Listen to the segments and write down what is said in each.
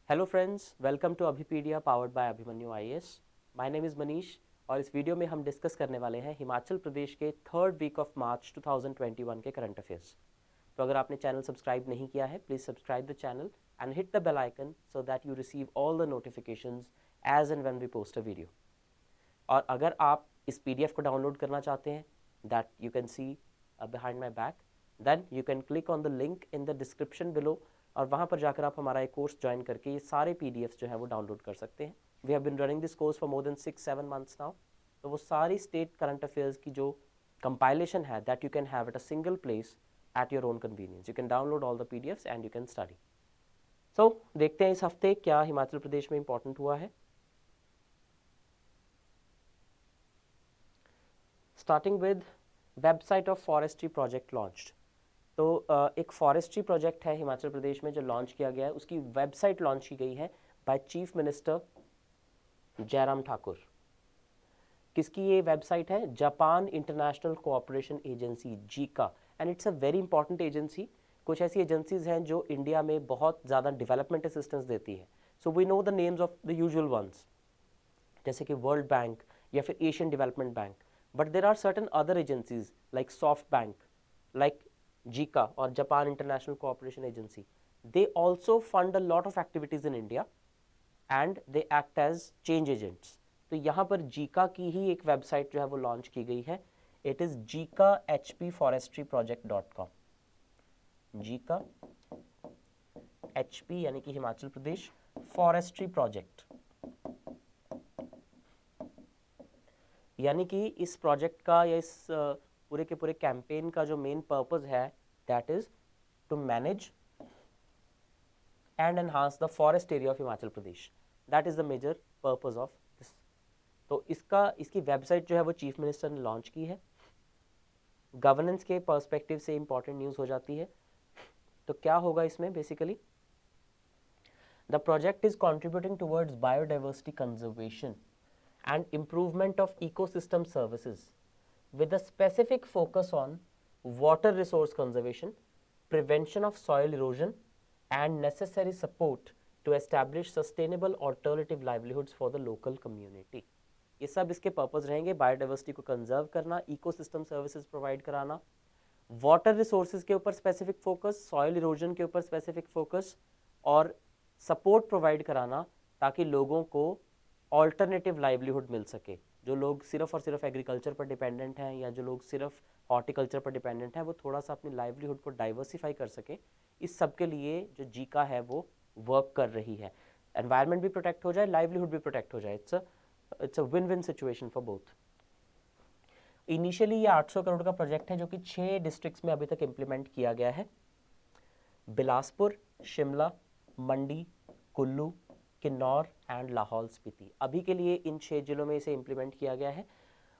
Hello friends, welcome to Abhipedia powered by Abhimanyu IAS. My name is Manish और इस video में हम डिस्कस करने वाले हैं हिमाचल प्रदेश के थर्ड वीक ऑफ मार्च 2021 के करंट अफेयर्स। तो अगर आपने चैनल सब्सक्राइब नहीं किया है, please subscribe the channel and hit the bell icon so that you receive all the notifications as and when we post a video. और अगर आप इस पीडीएफ को डाउनलोड करना चाहते हैं, that you can see behind my back, then you can click on the link in the description below और वहाँ पर जाकर आप हमारा एक कोर्स ज्वाइन करके ये सारे पीडीएफ्स जो है वो डाउनलोड कर सकते हैं। We have been running this course for more than 6-7 months now. तो वो सारी स्टेट करंट अफेयर्स की जो कंपाइलेशन है that you can have at a single place at your own convenience. You can download all the PDFs and you can study. So देखते हैं इस हफ्ते क्या हिमाचल प्रदेश में इंपॉर्टेंट हुआ है। Starting with website of forestry project launched. तो एक फॉरेस्ट्री प्रोजेक्ट है हिमाचल प्रदेश में जो लॉन्च किया गया है, उसकी वेबसाइट लॉन्च की गई है by chief minister Jairam Thakur. किसकी ये वेबसाइट है? Japan international cooperation agency Zika, and it's a very important agency. कुछ ऐसी एजेंसीज हैं जो इंडिया में बहुत ज़्यादा डेवलपमेंट असिस्टेंस देती हैं। So we know the names of the usual ones, जैसे कि वर्ल्ड बैंक या फिर Asian development bank, but there are certain other agencies like soft bank, like JICA और Japan international cooperation agency. They also fund a lot of activities in India and they act as change agents. तो यहाँ पर Zika की ही एक website जो है वो launch की गई है। It is Zika hpforestryproject.com। Zika HP यानी कि हिमाचल प्रदेश फॉरेस्ट्री प्रोजेक्ट, यानी कि इस प्रोजेक्ट का या इस पूरे के पूरे कैंपेन का जो मेन पर्पस है that is to manage and enhance the forest area of Himachal Pradesh. That is the major purpose of this. तो इसकी वेबसाइट जो है वो चीफ मिनिस्टर ने लॉन्च की है। गवर्नेंस के पर्सपेक्टिव से इंपॉर्टेंट न्यूज़ हो जाती है। तो क्या होगा इसमें? Basically the project is contributing towards biodiversity conservation and improvement of ecosystem services with a specific focus on water resource conservation, prevention of soil erosion, and necessary support to establish sustainable alternative livelihoods for the local community. ये सब इसके purpose रहेंगे। Biodiversity को conserve करना, ecosystem services provide कराना, water resources के ऊपर specific focus, soil erosion के ऊपर स्पेसिफिक फोकस और सपोर्ट प्रोवाइड कराना ताकि लोगों को ऑल्टरनेटिव लाइवलीहुड मिल सके। जो लोग सिर्फ और सिर्फ एग्रीकल्चर पर डिपेंडेंट हैं या जो लोग सिर्फ हॉर्टिकल्चर पर डिपेंडेंट हैं, वो थोड़ा सा अपनी लाइवलीहुड को डाइवर्सिफाई कर सके। इस सब के लिए जो जीका है वो वर्क कर रही है। एनवायरनमेंट भी प्रोटेक्ट हो जाए, लाइवलीहुड भी प्रोटेक्ट हो जाए। It's a win win situation for both. Initially ये 800 करोड़ का प्रोजेक्ट है जो कि 6 डिस्ट्रिक्ट्स में अभी तक इम्प्लीमेंट किया गया है। बिलासपुर, शिमला, मंडी, कुल्लू, किन्नौर एंड लाहौल स्पीति। अभी के लिए इन 6 जिलों में इसे इम्प्लीमेंट किया गया है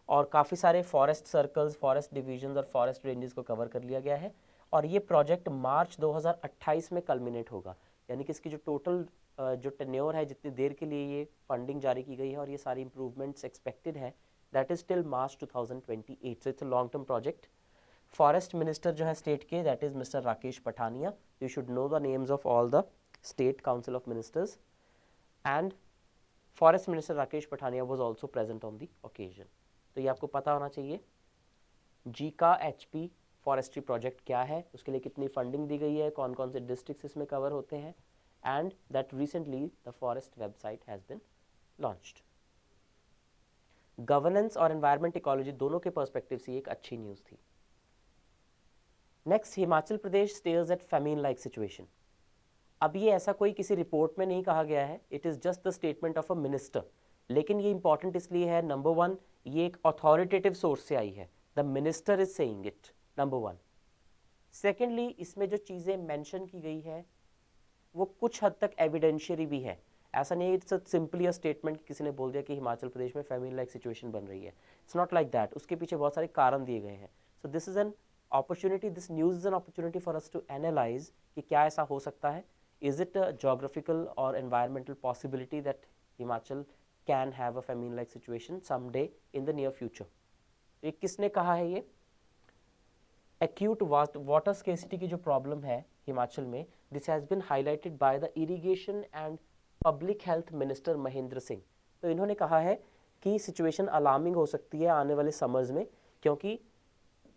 और काफ़ी सारे फॉरेस्ट सर्कल्स, फॉरेस्ट डिवीजन्स और फॉरेस्ट रेंजेस को कवर कर लिया गया है। और ये प्रोजेक्ट मार्च 2028 में कल्मिनेट होगा, यानी कि इसकी जो टोटल जो टेन्योर है, जितनी देर के लिए ये फंडिंग जारी की गई है और ये सारी इंप्रूवमेंट्स एक्सपेक्टेड है, that is till March 2028। So it's a long term project. Forest minister जो है स्टेट के, that is mister Rakesh Pathania. You should know the names of all the state council of ministers and Forest Minister Rakesh Pathania was also present on the occasion. तो ये आपको पता होना चाहिए Zika HP forestry project क्या है, उसके लिए कितनी फंडिंग दी गई है, कौन कौन से डिस्ट्रिक्ट्स इसमें कवर होते हैं, and that recently the forest website has been launched. Governance और एनवायरमेंट इकोलॉजी दोनों के पर्सपेक्टिव से एक अच्छी न्यूज़ थी। Next, Himachal Pradesh stairs eight famine like situation. अब ये ऐसा कोई किसी रिपोर्ट में नहीं कहा गया है, it is just the statement of a minister. लेकिन ये इंपॉर्टेंट इसलिए है, नंबर वन, ये एक अथॉरिटेटिव सोर्स से आई है, the minister is saying it, number one. Secondly, इसमें जो चीज़ें मेंशन की गई है वो कुछ हद तक एविडेंशियरी भी है। ऐसा नहीं है इट्स सिंपली अ स्टेटमेंट, किसी ने बोल दिया कि हिमाचल प्रदेश में फेमिन लाइक सिचुएशन बन रही है। It's not like that. उसके पीछे बहुत सारे कारण दिए गए हैं। So this is an opportunity, this news is an opportunity for us to analyse कि क्या ऐसा हो सकता है। Is it a geographical or environmental possibility that Himachal can have a famine-like situation someday in the near future? ये किसने कहा है? ये acute water scarcity की जो प्रॉब्लम है हिमाचल में, this has been highlighted by the irrigation and public health minister Mahendra Singh. तो इन्होंने कहा है कि सिचुएशन अलार्मिंग हो सकती है आने वाले समर्स में, क्योंकि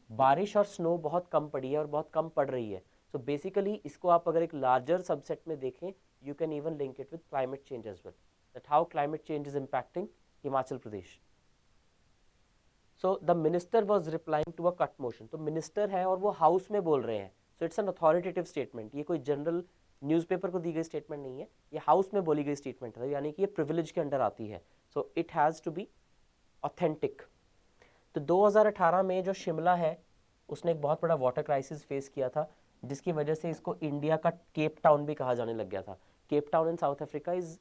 बारिश और स्नो बहुत कम पड़ी है और बहुत कम पड़ रही है। सो बेसिकली इसको आप अगर एक लार्जर सबसेट में देखें, you can even link it with climate change as well, that how climate change is impacting Himachal Pradesh. So the minister was replying to a cut motion. तो मिनिस्टर है और वो हाउस में बोल रहे हैं, so it's an authoritative statement, ये कोई जनरल न्यूज़पेपर को दी गई स्टेटमेंट नहीं है, ये हाउस में बोली गई स्टेटमेंट है, यानी कि ये प्रिविलेज के अंडर आती है। So it has to be authentic. तो 2018 में जो शिमला है उसने एक बहुत बड़ा वाटर क्राइसिस फेस किया था, जिसकी वजह से इसको इंडिया का केप टाउन भी कहा जाने लग गया था। Cape town in south Africa is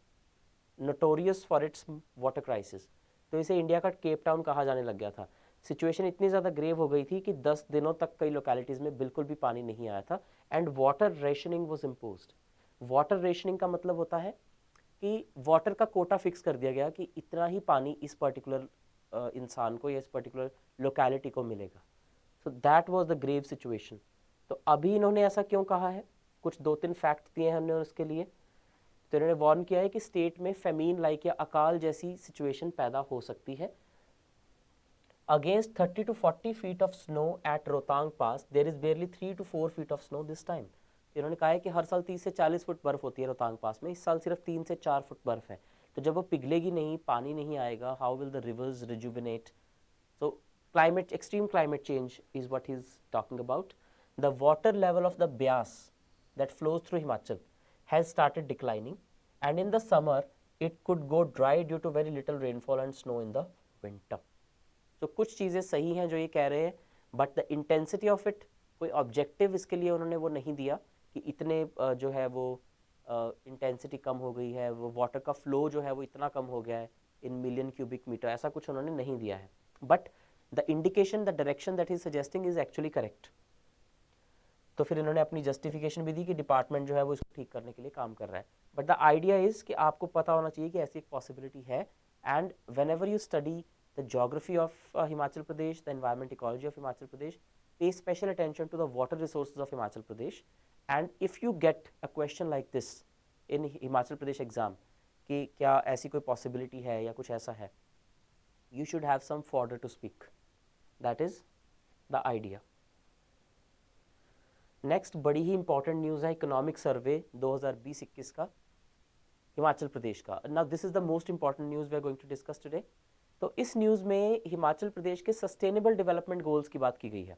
notorious for its water crisis, तो इसे इंडिया का केप टाउन कहा जाने लग गया था। सिचुएशन इतनी ज़्यादा ग्रेव हो गई थी कि 10 दिनों तक कई लोकेलिटीज़ में बिल्कुल भी पानी नहीं आया था, and water rationing was imposed. Water rationing का मतलब होता है कि वाटर का कोटा फिक्स कर दिया गया कि इतना ही पानी इस पर्टिकुलर इंसान को या इस पर्टिकुलर लोकेलिटी को मिलेगा। So that was the grave situation. तो अभी इन्होंने ऐसा क्यों कहा है, कुछ 2-3 फैक्ट दिए हैं हमने उसके लिए। तो इन्होंने वार्न किया है कि स्टेट में फेमीन लाइक या अकाल जैसी सिचुएशन पैदा हो सकती है। Against 30 to 40 feet of snow at Rohtang pass there is barely 3 to 4 feet of snow this time. इन्होंने कहा है कि हर साल 30 से 40 फुट बर्फ होती है रोहतांग पास में, इस साल सिर्फ 3 से 4 फुट बर्फ है। तो जब वो पिघलेगी नहीं, पानी नहीं आएगा, how will the reverse rejuvenate? So climate, extreme climate change is what he's talking about. The water level of the Beas that flows through Himachal has started declining, and in the summer it could go dry due to very little rainfall and snow in the winter. So कुछ चीज़ें सही हैं जो ये कह रहे हैं, but the intensity of it, कोई ऑब्जेक्टिव इसके लिए उन्होंने वो नहीं दिया कि इतने जो है वो इंटेंसिटी कम हो गई है, वो वाटर का फ्लो जो है वो इतना कम हो गया है इन मिलियन क्यूबिक मीटर, ऐसा कुछ उन्होंने नहीं दिया है। But the indication, the direction that is suggesting is actually correct. तो फिर इन्होंने अपनी जस्टिफिकेशन भी दी कि डिपार्टमेंट जो है वो इसको ठीक करने के लिए काम कर रहा है। बट द आइडिया इज कि आपको पता होना चाहिए कि ऐसी एक पॉसिबिलिटी है, and when ever you study the geography of Himachal Pradesh, the environment ecology of Himachal Pradesh, pay special attention to the water resources of Himachal Pradesh, and if you get a question like this in Himachal Pradesh exam कि क्या ऐसी कोई possibility है या कुछ ऐसा है, you should have some fodder to speak. That is the idea. Next बड़ी ही इंपॉर्टेंट न्यूज़ है इकोनॉमिक सर्वे 2020-21 का हिमाचल प्रदेश का। Now this is the most important news we are going to discuss today. तो इस न्यूज़ में हिमाचल प्रदेश के सस्टेनेबल डेवलपमेंट गोल्स की बात की गई है।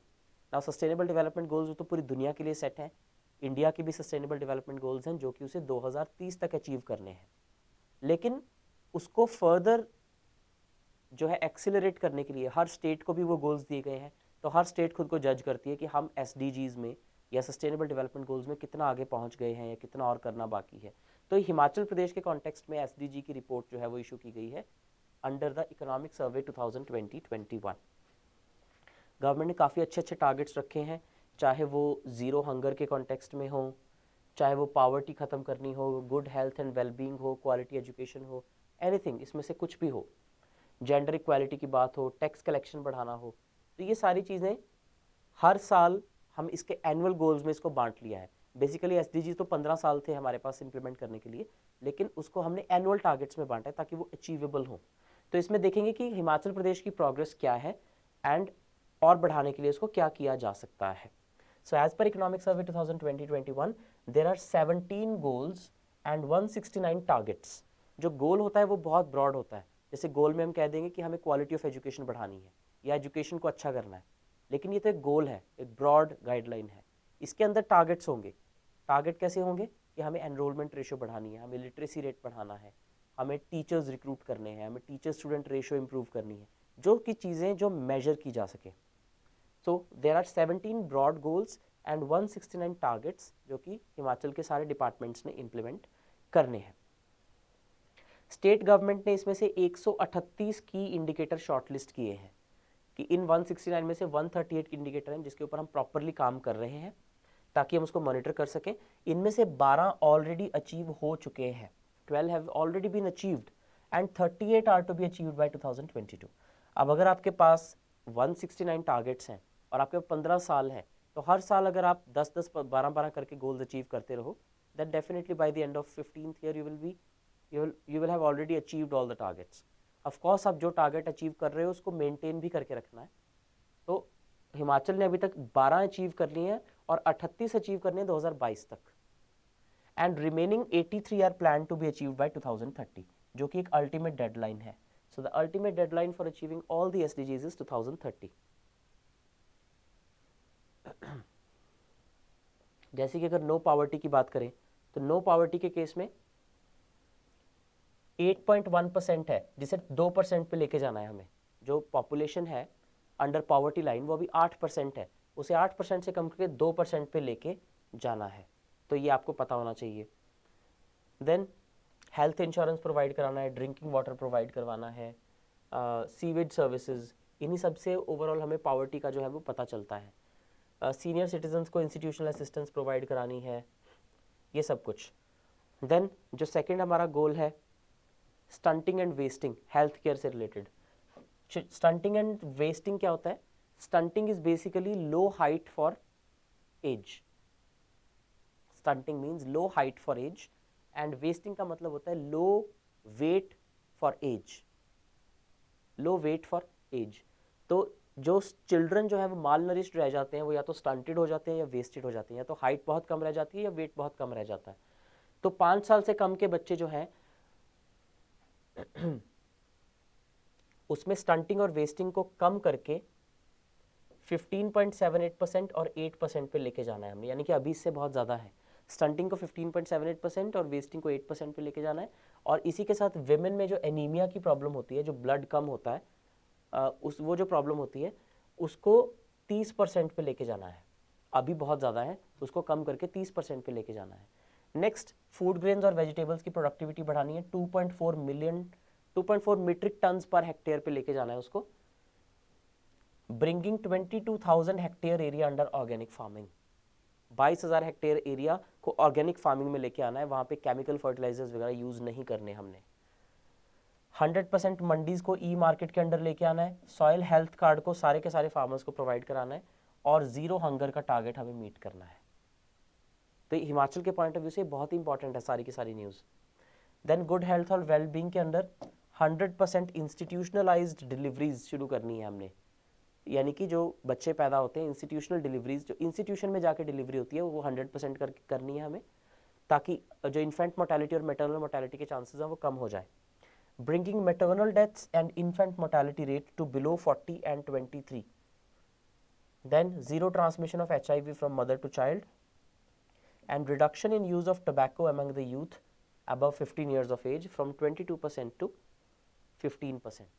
नाउ सस्टेनेबल डेवलपमेंट गोल्स तो पूरी दुनिया के लिए सेट हैं, इंडिया के भी सस्टेनेबल डेवलपमेंट गोल्स हैं जो कि उसे 2030 तक अचीव करने हैं, लेकिन उसको फर्दर जो है एक्सिलरेट करने के लिए हर स्टेट को भी वो गोल्स दिए गए हैं। तो हर स्टेट खुद को जज करती है कि हम SDGs में या सस्टेनेबल डेवलपमेंट गोल्स में कितना आगे पहुंच गए हैं या कितना और करना बाकी है। तो हिमाचल प्रदेश के कॉन्टेक्स्ट में SDG की रिपोर्ट जो है वो इशू की गई है under the economic survey 2020-21। Government ने काफ़ी अच्छे अच्छे टारगेट्स रखे हैं, चाहे वो ज़ीरो हंगर के कॉन्टेक्स्ट में हो, चाहे वो पावर्टी ख़त्म करनी हो, गुड हेल्थ एंड वेलबींग हो, क्वालिटी एजुकेशन हो, एनीथिंग, इसमें से कुछ भी हो, जेंडर इक्वालिटी की बात हो, टैक्स कलेक्शन बढ़ाना हो। तो ये सारी चीज़ें हर साल हम इसके एनुअल गोल्स में इसको बांट लिया है। बेसिकली SDG तो 15 साल थे हमारे पास इंप्लीमेंट करने के लिए, लेकिन उसको हमने एनुअल टारगेट्स में बांटा है ताकि वो अचीवेबल हो। तो इसमें देखेंगे कि हिमाचल प्रदेश की प्रोग्रेस क्या है एंड और बढ़ाने के लिए इसको क्या किया जा सकता है। So as per economic survey 2020-21 there are 17 goals and 169 targets. जो गोल होता है वो बहुत ब्रॉड होता है, जैसे गोल में हम कह देंगे कि हमें क्वालिटी ऑफ एजुकेशन बढ़ानी है या एजुकेशन को अच्छा करना है, लेकिन ये तो एक गोल है, एक ब्रॉड गाइडलाइन है। इसके अंदर टारगेट्स होंगे। टारगेट कैसे होंगे कि हमें एनरोलमेंट रेशो बढ़ानी है, हमें लिटरेसी रेट बढ़ाना है, हमें टीचर्स रिक्रूट करने हैं, हमें टीचर स्टूडेंट रेशो इंप्रूव करनी है, जो कि चीज़ें जो मेजर की जा सके। So there are 17 broad goals and 169 targets जो कि हिमाचल के सारे डिपार्टमेंट्स ने इम्प्लीमेंट करने हैं। स्टेट गवर्नमेंट ने इसमें से 138 की इंडिकेटर शॉर्टलिस्ट किए हैं कि इन 169 में से 138 इंडिकेटर हैं जिसके ऊपर हम प्रॉपरली काम कर रहे हैं ताकि हम उसको मॉनिटर कर सकें। इनमें से 12 ऑलरेडी अचीव हो चुके हैं, 12 have already been achieved and 38 are to be achieved by 2022। अब अगर आपके पास 169 टारगेट्स हैं और आपके 15 साल हैं, तो हर साल अगर आप 10-10 12-12 करके गोल्स अचीव करते रहो, that definitely by the end of 15th year you will be you will have already achieved all the targets. Of course आप जो टारगेट अचीव कर रहे हो उसको मेंटेन भी करके रखना है. तो हिमाचल ने अभी तक 12 अचीव कर लिए हैं और 38 अचीव करने हैं 2022 तक. And remaining 83 are plan to be achieved by 2030, जो कि एक अल्टीमेट डेडलाइन है. So the ultimate deadline for achieving all the SDGs is 2030. जैसे कि अगर नो पावर्टी की बात करें तो नो पावर्टी के केस में 8.1% है, जिसे 2% पे लेके जाना है हमें. जो पॉपुलेशन है अंडर पॉवर्टी लाइन वो अभी 8% है, उसे 8% से कम करके 2% पे लेके जाना है. तो ये आपको पता होना चाहिए. देन हेल्थ इंश्योरेंस प्रोवाइड कराना है, ड्रिंकिंग वाटर प्रोवाइड करवाना है, सीवेज सर्विसेज, इन्हीं सब से ओवरऑल हमें पावर्टी का जो है वो पता चलता है. सीनियर सिटीजन्स को इंस्टीट्यूशनल असिस्टेंस प्रोवाइड करानी है, ये सब कुछ. देन जो सेकंड हमारा गोल है stunting and wasting, health care से रिलेटेड. स्टंटिंग एंड वेस्टिंग क्या होता है? Stunting is basically low height for age. Stunting means low height for age and wasting का मतलब होता है low weight for age. Low weight for age. तो जो चिल्ड्रन जो है वो माल नरिश्ड रह जाते हैं, वो या तो स्टंटेड हो जाते हैं या वेस्टेड हो जाते हैं, या तो हाइट बहुत कम रह जाती है या वेट बहुत कम रह जाता है. तो 5 साल से कम के बच्चे जो हैं उसमें स्टंटिंग और वेस्टिंग को कम करके 15.78% और 8% पे लेके जाना है हमने. यानी कि अभी इससे बहुत ज़्यादा है. स्टंटिंग को 15.78% और वेस्टिंग को 8% पे लेके जाना है. और इसी के साथ विमेन में जो एनीमिया की प्रॉब्लम होती है, जो ब्लड कम होता है, वो जो प्रॉब्लम होती है उसको 30% पे लेके जाना है. अभी बहुत ज़्यादा है, उसको कम करके 30% पे लेके जाना है. नेक्स्ट, फूड ग्रेन्स और वेजिटेबल्स की प्रोडक्टिविटी बढ़ानी है. 2.4 मीट्रिक टन्स पर हेक्टेयर पे लेके जाना है उसको. Bringing 22,000 hectare area under organic farming. 22,000 hectare area को ऑर्गेनिक फार्मिंग में लेके आना है. वहाँ पे केमिकल फर्टिलाइजर्स वगैरह यूज़ नहीं करने हमने. 100% मंडीज को ई मार्केट के अंडर लेके आना है. सॉइल हेल्थ कार्ड को सारे के सारे फार्मर्स को प्रोवाइड कराना है. और जीरो हंगर का टारगेट हमें मीट करना है. तो हिमाचल के पॉइंट ऑफ व्यू से बहुत ही इंपॉर्टेंट है सारी की सारी न्यूज़. देन गुड हेल्थ और वेलबींग के अंदर 100% इंस्टीट्यूशनलाइज्ड डिलीवरीज शुरू करनी है हमने. यानी कि जो बच्चे पैदा होते हैं, इंस्टीट्यूशनल डिलीवरीज, जो इंस्टीट्यूशन में जाके डिलीवरी होती है, वो 100% करनी है हमें, ताकि जो इन्फेंट मोर्टेलिटी और मैटरनल मोर्टेलिटी के चांसेस हैं वो कम हो जाए. Bringing maternal deaths and infant mortality rate to below 40 and 23. Then zero transmission of HIV from mother to child and reduction in use of tobacco among the youth above 15 years of age from 22% to 15%.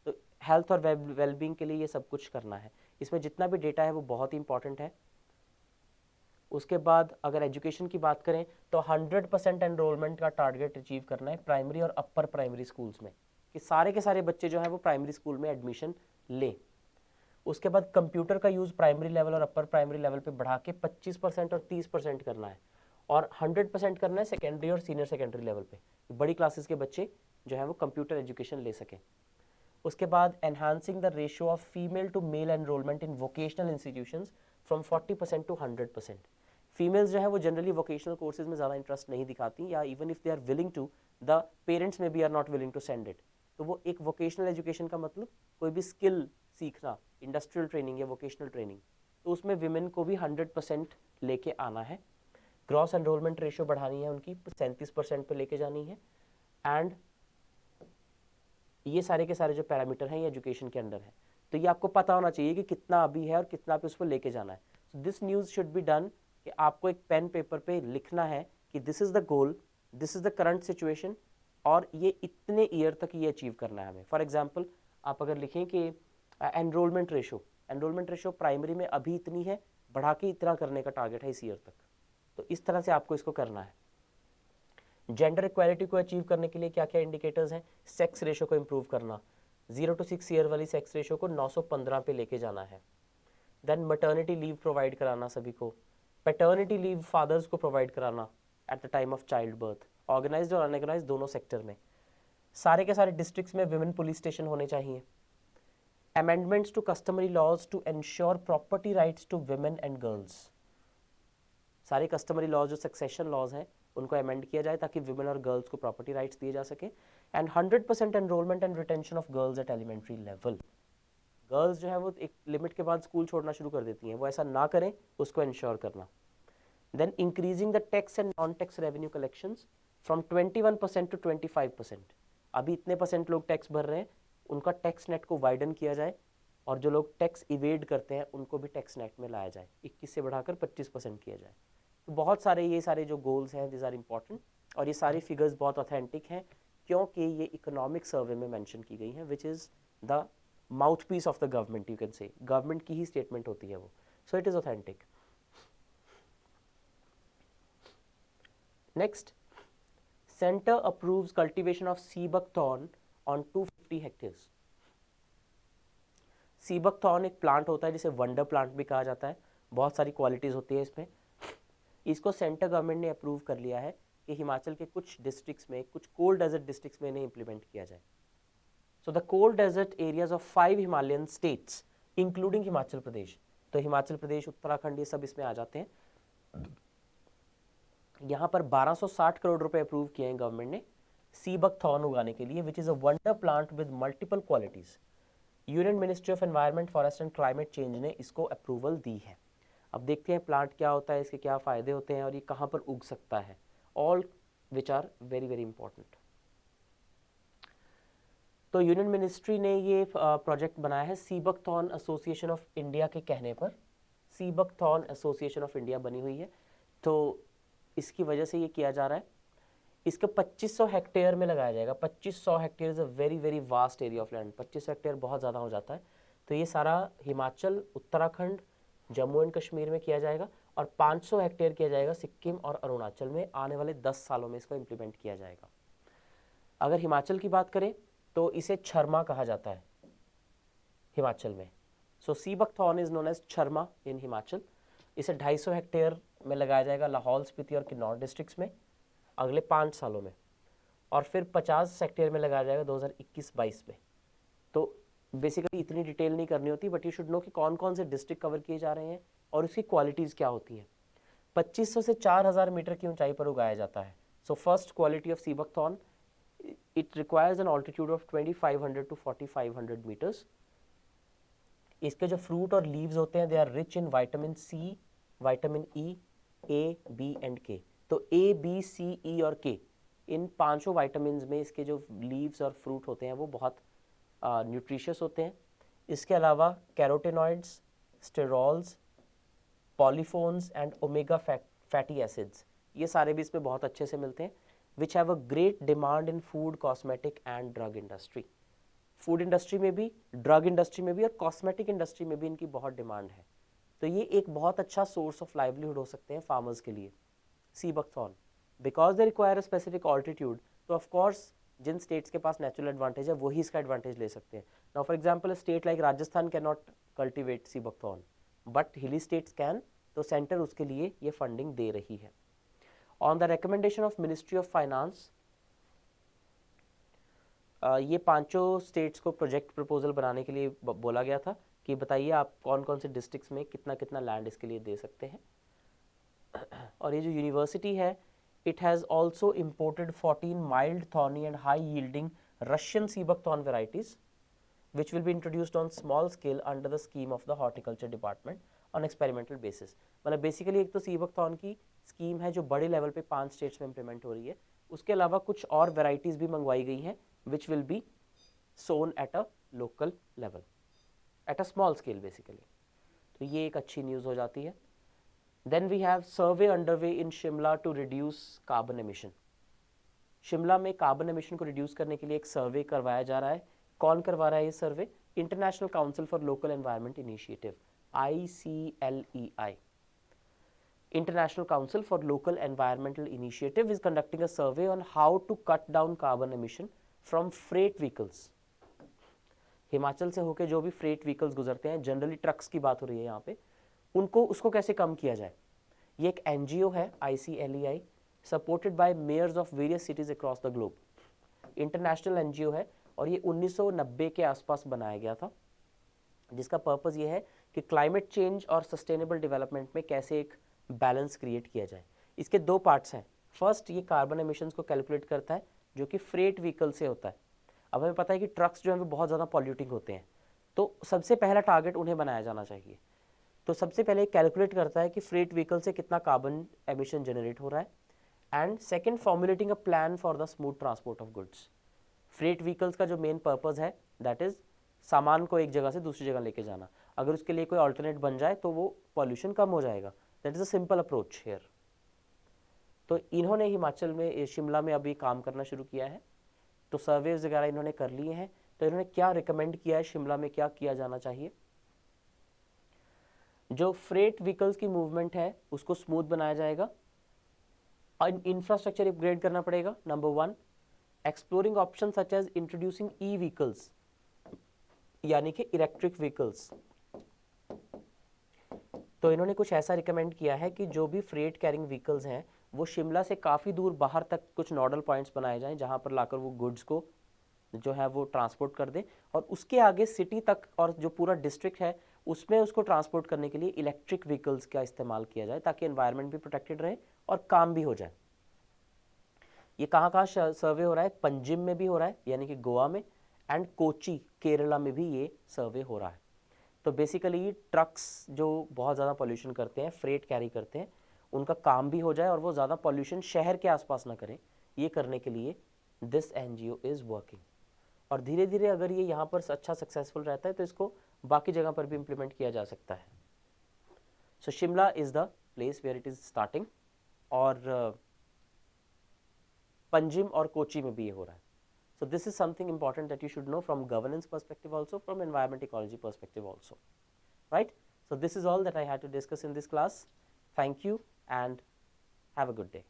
तो health और wellbeing के लिए ये सब कुछ करना है. इसमें जितना भी डेटा है वो बहुत ही इंपॉर्टेंट है. उसके बाद अगर एजुकेशन की बात करें तो 100% एनरोलमेंट का टारगेट अचीव करना है प्राइमरी और अपर प्राइमरी स्कूल्स में, कि सारे के सारे बच्चे जो हैं वो प्राइमरी स्कूल में एडमिशन लें. उसके बाद कंप्यूटर का यूज़ प्राइमरी लेवल और अपर प्राइमरी लेवल पे बढ़ा के 25% और 30% करना है. और 100% करना है सेकेंडरी और सीनियर सेकेंडरी लेवल पे, बड़ी क्लासेस के बच्चे जो है वो कंप्यूटर एजुकेशन ले सकें. उसके बाद enhancing the ratio of female to male enrolment in vocational institutions from 40% to 100%. Females जो है वो जनरली वोकेशनल कोर्सेज में ज़्यादा इंटरेस्ट नहीं दिखाती, या even if they are willing to, the parents में be are not willing to send it. तो वो एक वोकेशनल एजुकेशन का मतलब कोई भी स्किल सीखना, इंडस्ट्रियल ट्रेनिंग या वोकेशनल ट्रेनिंग, तो उसमें विमेन को भी 100% लेके आना है. ग्रॉस एनरोलमेंट रेशियो बढ़ानी है उनकी, 37% पे लेके जानी है. एंड ये सारे के सारे जो पैरामीटर हैं ये एजुकेशन के अंडर है. तो ये आपको पता होना चाहिए कि कितना अभी है और कितना पे उसको लेके जाना है. So this news should be done, कि आपको एक पेन पेपर पे लिखना है कि this is the goal, this is the current situation, और ये इतने ईयर तक ये अचीव करना है हमें. फॉर एग्जांपल आप अगर लिखें कि एनरोलमेंट रेशो प्राइमरी में अभी इतनी है, बढ़ा के इतना करने का टारगेट है इस ईयर तक. तो इस तरह से आपको इसको करना है. जेंडर इक्वालिटी को अचीव करने के लिए क्या क्या इंडिकेटर्स हैं? सेक्स रेशो को इम्प्रूव करना, 0 to 6 ईयर वाली सेक्स रेशो को 915 पे लेके जाना है. देन मटर्निटी लीव प्रोवाइड कराना सभी को. पैटर्निटी लीव फादर्स को प्रोवाइड कराना at the time of childbirth, organised और अनऑर्गेनाइज्ड दोनों सेक्टर में. सारे के सारे डिस्ट्रिक्ट्स में विमेन पुलिस स्टेशन होने चाहिए. Amendments to customary laws to ensure property rights to women and girls. सारे कस्टमरी लॉज जो सक्सेशन लॉज हैं उनको अमेंड किया जाए ताकि वुमेन और गर्ल्स को प्रॉपर्टी राइट्स दिए जा सके। And 100% enrolment and retention of girls at elementary level. Girls जो है वो एक लिमिट के बाद स्कूल छोड़ना शुरू कर देती हैं, वो ऐसा ना करें, उसको इंश्योर करना। Then increasing the tax and non tax revenue collections from 21% to 25%। अभी इतने परसेंट लोग टैक्स भर रहे हैं, उनका टैक्स नेट को वाइडन किया जाए, और जो लोग टैक्स इवेड करते हैं उनको भी टैक्स नेट में लाया जाए, 21 से बढ़ाकर 25% किया जाए। तो बहुत सारे ये सारे जो गोल्स हैं दिस आर इम्पॉर्टेंट, और ये सारी फिगर्स बहुत ऑथेंटिक हैं क्योंकि ये इकोनॉमिक सर्वे में मेंशन की गई हैं, which is the mouthpiece of the government, you can say government की ही स्टेटमेंट होती है वो, so it is authentic. Next, centre approves cultivation of sea buckthorn on 250 hectares. Sea buckthorn एक प्लांट होता है जिसे वंडर प्लांट भी कहा जाता है, बहुत सारी क्वालिटीज़ होती है इसमें। इसको सेंटर गवर्नमेंट ने अप्रूव कर लिया है कि हिमाचल के कुछ डिस्ट्रिक्ट्स में, कुछ कोल्ड डेजर्ट डिस्ट्रिक्ट्स में इन्हें इम्प्लीमेंट किया जाए। So the cold desert areas of 5 Himalayan states including Himachal Pradesh, तो हिमाचल प्रदेश, उत्तराखंड, ये सब इसमें आ जाते हैं। यहाँ पर 1260 करोड़ रुपए अप्रूव किए हैं गवर्नमेंट ने सी बकथॉर्न उगाने के लिए, which is a wonder plant with multiple qualities. Union ministry of environment, forest and climate change ने इसको अप्रूवल दी है। अब देखते हैं प्लांट क्या होता है, इसके क्या फ़ायदे होते हैं और ये कहाँ पर उग सकता है, all which are very very important. तो यूनियन मिनिस्ट्री ने ये प्रोजेक्ट बनाया है sea buckthorn association of India के कहने पर। Sea buckthorn association of India बनी हुई है, तो इसकी वजह से ये किया जा रहा है। इसको 2500 हेक्टेयर में लगाया जाएगा। 2500 hectare is a very very vast area of land. 25 hectare बहुत ज़्यादा हो जाता है। तो ये सारा हिमाचल, उत्तराखंड, जम्मू एंड कश्मीर में किया जाएगा, और 500 हेक्टेयर किया जाएगा सिक्किम और अरुणाचल में। आने वाले 10 सालों में इसको इम्प्लीमेंट किया जाएगा। अगर हिमाचल की बात करें तो इसे छरमा कहा जाता है हिमाचल में। So sea buckthorn is known as chharma in Himachal. इसे 250 हेक्टेयर में लगाया जाएगा लाहौल स्पीति और किन्नौर डिस्ट्रिक्ट्स में अगले 5 सालों में, और फिर 50 हेक्टेयर में लगाया जाएगा 2021-22 में। तो बेसिकली इतनी डिटेल नहीं करनी होती, बट यू शुड नो कि कौन कौन से डिस्ट्रिक्ट कवर किए जा रहे हैं और उसकी क्वालिटीज़ क्या होती हैं। 2500 से 4000 मीटर की ऊंचाई पर उगाया जाता है। So first quality of sea buckthorn, it requires an altitude of 2500 to 4500 metres. इसके जो फ्रूट और लीव्स होते हैं they are rich in vitamin C, vitamin E, A, B and K. तो ए, बी, सी, ई और के, इन 5 विटामिन में इसके जो लीव्स और फ्रूट होते हैं वो बहुत न्यूट्रिशियस होते हैं। इसके अलावा carotenoids, sterols, polyphenols and omega fatty acids, ये सारे भी इसमें बहुत अच्छे से मिलते हैं, which have a great demand in food, cosmetic and drug industry. Food industry में भी, ड्रग इंडस्ट्री में भी, और कॉस्मेटिक इंडस्ट्री में भी इनकी बहुत डिमांड है। तो ये एक बहुत अच्छा सोर्स ऑफ लाइवलीहुड हो सकते हैं फार्मर्स के लिए, sea buckthorn, because they require a specific altitude. तो ऑफ कोर्स जिन स्टेट्स के पास नेचुरल एडवांटेज है वही इसका एडवांटेज ले सकते हैं। Now for example a state like Rajasthan can not cultivate sea buckthorn, but हिली स्टेट्स कैन, तो सेंटर उसके लिए ये फंडिंग दे रही है। On the recommendation of ministry of finance, ये 5 स्टेट्स को प्रोजेक्ट प्रपोजल बनाने के लिए बोला गया था कि बताइए आप कौन कौन से डिस्ट्रिक्ट्स में कितना कितना लैंड इसके लिए दे सकते हैं। और ये जो यूनिवर्सिटी है, it has also imported 14 mild thorny and high yielding Russian sea buckthorn varieties which will be introduced on small scale under the scheme of the horticulture department on experimental basis। मतलब basically एक तो sea buckthorn की scheme है जो बड़े level पे 5 states में implement हो रही है, उसके अलावा कुछ और वेराइटीज़ भी मंगवाई गई हैं which will be sown at a local level, at a small scale basically. तो ये एक अच्छी न्यूज़ हो जाती है। Then we have survey underway in Shimla to reduce carbon emission. Shimla में कार्बन एमिशन को रिड्यूस करने के लिए एक सर्वे करवाया जा रहा है। कौन करवा रहा है ये survey? International council for local environment initiative, ICLEI। International Council for Local Environmental Initiative is conducting a survey on how to cut down carbon emission from freight vehicles। Himachal से होके जो भी फ्रेट व्हीकल्स गुजरते हैं, जनरली ट्रक्स की बात हो रही है यहाँ पे, उनको उसको कैसे कम किया जाए। ये एक NGO है ICLEI, supported by mayors of various cities across the globe. International NGO है और ये 1990 के आसपास बनाया गया था, जिसका पर्पस ये है कि क्लाइमेट चेंज और सस्टेनेबल डेवलपमेंट में कैसे एक बैलेंस क्रिएट किया जाए। इसके 2 पार्ट्स हैं। फर्स्ट ये कार्बन एमिशंस को कैलकुलेट करता है जो कि फ्रेट व्हीकल से होता है। अब हमें पता है कि ट्रक्स जो हैं वो बहुत ज़्यादा पॉल्यूटिंग होते हैं, तो सबसे पहला टारगेट उन्हें बनाया जाना चाहिए। तो सबसे पहले कैलकुलेट करता है कि फ्रेट व्हीकल से कितना कार्बन एमिशन जनरेट हो रहा है, and second formulating a plan for the smooth transport of goods. Freight vehicles का जो मेन पर्पज़ है दैट इज़ सामान को एक जगह से दूसरी जगह लेके जाना। अगर उसके लिए कोई ऑल्टरनेट बन जाए तो वो पॉल्यूशन कम हो जाएगा। That is a simple approach here. तो इन्होंने हिमाचल में, शिमला में अभी काम करना शुरू किया है, तो सर्वेज वगैरह इन्होंने कर लिए हैं। तो इन्होंने क्या रिकमेंड किया है शिमला में क्या किया जाना चाहिए? जो फ्रेट व्हीकल्स की मूवमेंट है उसको स्मूथ बनाया जाएगा, इंफ्रास्ट्रक्चर अपग्रेड करना पड़ेगा। Number 1, exploring option such as introducing e vehicles, यानी कि इलेक्ट्रिक व्हीकल्स। तो इन्होंने कुछ ऐसा रिकमेंड किया है कि जो भी फ्रेट कैरिंग व्हीकल्स हैं वो शिमला से काफ़ी दूर बाहर तक कुछ नोडल पॉइंट्स बनाए जाएं जहां पर लाकर वो गुड्स को जो है वो ट्रांसपोर्ट कर दे, और उसके आगे सिटी तक और जो पूरा डिस्ट्रिक्ट है उसमें उसको ट्रांसपोर्ट करने के लिए इलेक्ट्रिक व्हीकल्स का इस्तेमाल किया जाए ताकि एनवायरनमेंट भी प्रोटेक्टेड रहे और काम भी हो जाए। ये कहाँ कहाँ सर्वे हो रहा है? पंजिम में भी हो रहा है यानी कि गोवा में, एंड कोची केरला में भी ये सर्वे हो रहा है। तो बेसिकली ट्रक्स जो बहुत ज़्यादा पॉल्यूशन करते हैं, फ्रेट कैरी करते हैं, उनका काम भी हो जाए और वो ज़्यादा पॉल्यूशन शहर के आसपास ना करें, ये करने के लिए दिस एनजीओ इज़ वर्किंग। और धीरे धीरे अगर ये यहाँ पर अच्छा सक्सेसफुल रहता है तो इसको बाकी जगह पर भी इम्प्लीमेंट किया जा सकता है। So Shimla is the place where it is starting, और पंजिम और कोची में भी ये हो रहा है। So this is something important that you should know from governance perspective also, from environment ecology perspective also, right? So this is all that I had to discuss in this class. Thank you and have a good day.